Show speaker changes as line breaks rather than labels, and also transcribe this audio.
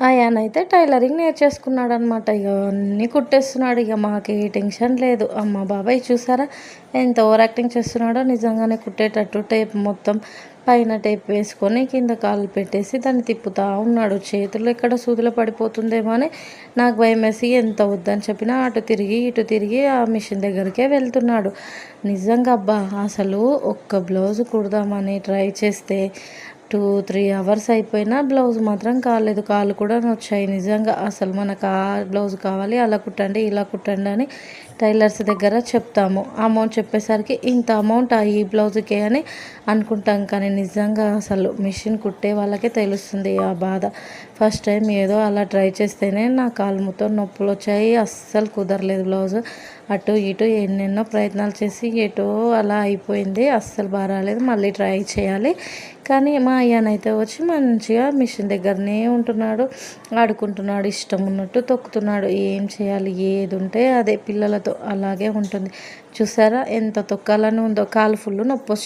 ఆయనైతే టైలరింగ్ నేర్చేసుకున్నాడనమాట. ఇక అన్నీ కుట్టేస్తున్నాడు. ఇక మాకు ఏ టెన్షన్ లేదు. అమ్మ బాబాయ్ చూసారా ఎంత ఓవర్ యాక్టింగ్ చేస్తున్నాడో! నిజంగానే కుట్టేటట్టు టేప్ మొత్తం పైన టేప్ వేసుకొని కింద కాళ్ళు పెట్టేసి దాన్ని తిప్పుతా ఉన్నాడు. చేతులు ఎక్కడ సూదిలో పడిపోతుందేమో అని నాకు భయమేసి ఎంత వద్దని చెప్పినా అటు తిరిగి ఇటు తిరిగి ఆ మిషన్ దగ్గరికే వెళ్తున్నాడు. నిజంగా అబ్బా! అసలు ఒక్క బ్లౌజ్ కుడదామని ట్రై చేస్తే 2, 3 అవర్స్ అయిపోయినా బ్లౌజ్ మాత్రం కాలేదు. కాళ్ళు కూడా నొచ్చాయి. నిజంగా అసలు మనకు ఆ బ్లౌజ్ కావాలి, అలా కుట్టండి, ఇలా కుట్టండి అని టైలర్స్ దగ్గర చెప్తాము. అమౌంట్ చెప్పేసరికి ఇంత అమౌంటా ఈ బ్లౌజ్‌కే అని అనుకుంటాం. కానీ నిజంగా అసలు మిషన్ కుట్టే వాళ్ళకే తెలుస్తుంది ఆ బాధ. ఫస్ట్ టైం ఏదో అలా ట్రై చేస్తేనే నా కాళ్ళు మొత్తం నొప్పులొచ్చాయి. అస్సలు కుదరలేదు బ్లౌజ్. అటు ఇటు ఎన్నెన్నో ప్రయత్నాలు చేసి ఎటో అలా అయిపోయింది. అస్సలు రాలేదు. మళ్ళీ ట్రై చేయాలి. కానీ మా అయ్యనైతే వచ్చి మంచిగా మిషన్ దగ్గరనే ఉంటున్నాడు. ఆడుకుంటున్నాడు. ఇష్టం ఉన్నట్టు తొక్కుతున్నాడు. ఏం చేయాలి? ఏది ఉంటే అదే పిల్లలతో అలాగే ఉంటుంది. చూసారా ఎంత తొక్కాలని ఉందో. కాలు ఫుల్ నొప్పొస్తుంది.